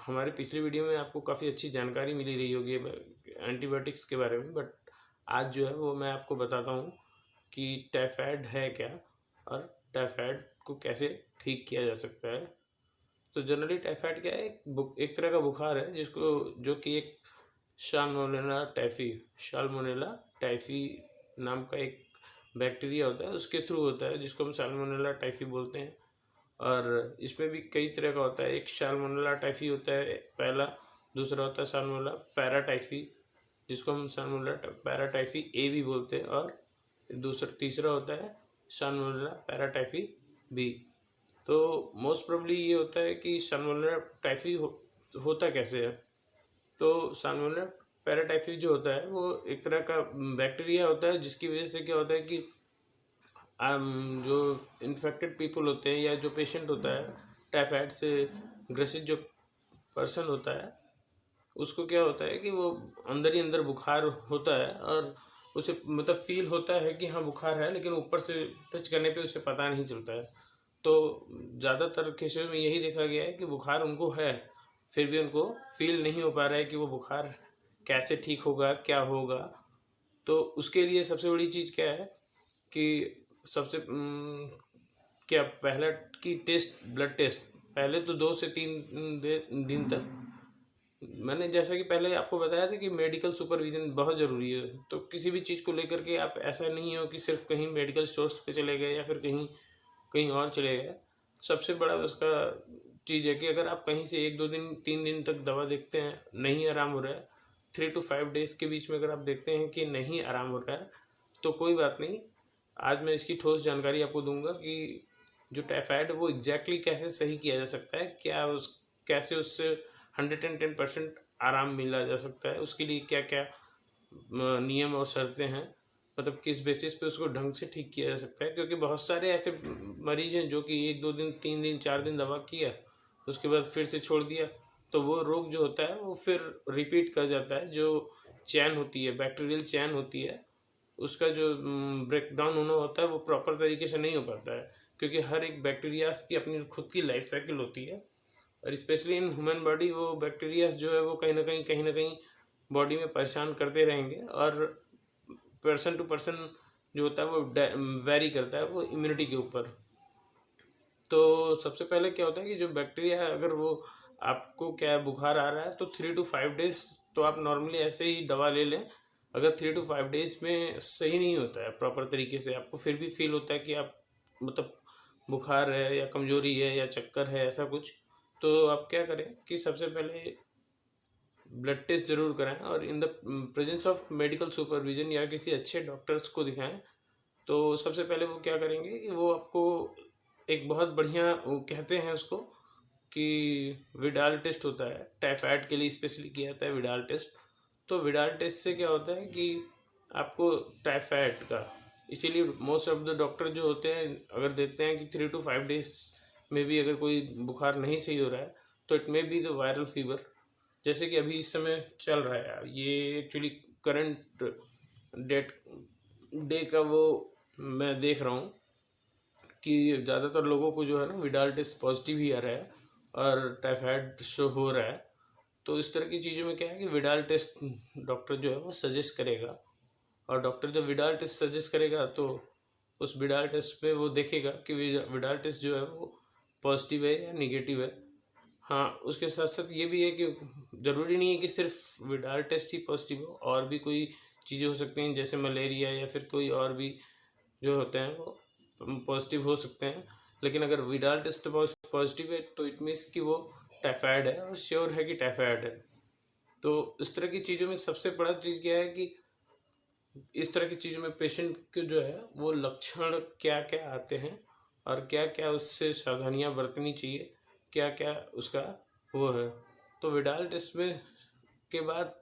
हमारे पिछली वीडियो में आपको काफ़ी अच्छी जानकारी मिली रही होगी एंटीबायोटिक्स के बारे में, बट आज जो है वो मैं आपको बताता हूँ कि टाइफाइड है क्या और टाइफाइड को कैसे ठीक किया जा सकता है। तो जनरली टाइफाइड क्या है, एक तरह का बुखार है जो कि एक साल्मोनेला टाइफी नाम का एक बैक्टीरिया होता है, उसके थ्रू होता है, जिसको हम साल्मोनेला टाइफी बोलते हैं। और इसमें भी कई तरह का होता है। एक साल्मोनेला टाइफी होता है पहला, दूसरा होता है साल्मोनेला पैराटाइफी, जिसको हम साल्मोनेला पैराटाइफी ए भी बोलते हैं, और तीसरा होता है साल्मोनेला पैराटाइफी बी। तो मोस्ट प्रोबेबली ये होता है कि साल्मोनेला टाइफी होता कैसे है। तो साल्मोनेला पैराटाइफी जो होता है वो एक तरह का बैक्टीरिया होता है, जिसकी वजह से क्या होता है कि जो इन्फेक्टेड पीपल होते हैं या जो पेशेंट होता है, टाइफाइड से ग्रसित जो पर्सन होता है, उसको क्या होता है कि वो अंदर ही अंदर बुखार होता है और उसे मतलब फील होता है कि हाँ बुखार है, लेकिन ऊपर से टच करने पे उसे पता नहीं चलता है। तो ज़्यादातर केसेस में यही देखा गया है कि बुखार उनको है, फिर भी उनको फील नहीं हो पा रहा है कि वो बुखार कैसे ठीक होगा, क्या होगा। तो उसके लिए सबसे बड़ी चीज़ क्या है कि क्या पहला की ब्लड टेस्ट पहले तो 2 से 3 दिन तक, मैंने जैसा कि पहले आपको बताया था कि मेडिकल सुपरविज़न बहुत ज़रूरी है। तो किसी भी चीज़ को लेकर के आप ऐसा नहीं हो कि सिर्फ कहीं मेडिकल स्टोर्स पे चले गए या फिर कहीं और चले गए। सबसे बड़ा उसका चीज़ है कि अगर आप कहीं से 1-2 दिन 3 दिन तक दवा देखते हैं, नहीं आराम हो रहा है, 3 to 5 डेज़ के बीच में अगर आप देखते हैं कि नहीं आराम हो रहा है, तो कोई बात नहीं। आज मैं इसकी ठोस जानकारी आपको दूंगा कि जो टाइफाइड है वो एग्जैक्टली कैसे सही किया जा सकता है, कैसे उससे 110% आराम मिला जा सकता है, उसके लिए क्या क्या नियम और शर्तें हैं, मतलब किस बेसिस पे उसको ढंग से ठीक किया जा सकता है। क्योंकि बहुत सारे ऐसे मरीज हैं जो कि 1-2 दिन 3 दिन 4 दिन दवा किया, उसके बाद फिर से छोड़ दिया, तो वो रोग जो होता है वो फिर रिपीट कर जाता है। जो चैन होती है, बैक्टीरियल चैन होती है, उसका जो ब्रेक डाउन होना होता है वो प्रॉपर तरीके से नहीं हो पाता है, क्योंकि हर एक बैक्टीरियाज की अपनी खुद की लाइफ साइकिल होती है। और स्पेशली इन ह्यूमन बॉडी वो बैक्टीरियाज जो है वो कहीं ना कहीं बॉडी में परेशान करते रहेंगे, और पर्सन टू पर्सन जो होता है वो वेरी करता है वो इम्यूनिटी के ऊपर। तो सबसे पहले क्या होता है कि जो बैक्टीरिया है, अगर वो आपको क्या बुखार आ रहा है तो 3 to 5 डेज तो आप नॉर्मली ऐसे ही दवा ले लें। अगर 3 to 5 डेज में सही नहीं होता है प्रॉपर तरीके से, आपको फिर भी फील होता है कि आप मतलब बुखार है या कमजोरी है या चक्कर है ऐसा कुछ, तो आप क्या करें कि सबसे पहले ब्लड टेस्ट ज़रूर कराएं और in the presence of medical supervision या किसी अच्छे डॉक्टर्स को दिखाएं। तो सबसे पहले वो क्या करेंगे कि वो आपको एक बहुत बढ़िया, वो कहते हैं उसको कि विडाल टेस्ट होता है, टाइफाइड के लिए स्पेशली किया जाता है विडाल टेस्ट। तो विडाल टेस्ट से क्या होता है कि आपको टाइफाइड का, इसीलिए मोस्ट ऑफ द डॉक्टर जो होते हैं अगर देखते हैं कि 3 to 5 डेज में भी अगर कोई बुखार नहीं सही हो रहा है, तो it may be the viral fever, जैसे कि अभी इस समय चल रहा है। ये एक्चुअली करंट डे का वो मैं देख रहा हूँ कि ज़्यादातर लोगों को जो है ना विडाल टेस्ट पॉजिटिव ही आ रहा है और टाइफाइड शो हो रहा है। तो इस तरह की चीज़ों में क्या है कि विडाल टेस्ट डॉक्टर जो है वो सजेस्ट करेगा, और डॉक्टर जब विडाल टेस्ट सजेस्ट करेगा तो उस विडाल टेस्ट पे वो देखेगा कि विडाल टेस्ट जो है वो पॉजिटिव है या निगेटिव है। हाँ, उसके साथ साथ ये भी है कि ज़रूरी नहीं है कि सिर्फ विडाल टेस्ट ही पॉजिटिव हो, और भी कोई चीज़ें हो सकती हैं जैसे मलेरिया या फिर कोई और भी जो होते हैं वो पॉजिटिव हो सकते हैं। लेकिन अगर विडाल टेस्ट पॉजिटिव है तो इट मीन्स कि वो टाइफाइड है और श्योर है कि टाइफाइड है। तो इस तरह की चीज़ों में सबसे बड़ा चीज़ क्या है कि इस तरह की चीज़ों में पेशेंट के जो है वो लक्षण क्या क्या आते हैं और क्या क्या उससे सावधानियाँ बरतनी चाहिए, क्या क्या उसका वो है। तो विडाल टेस्ट में के बाद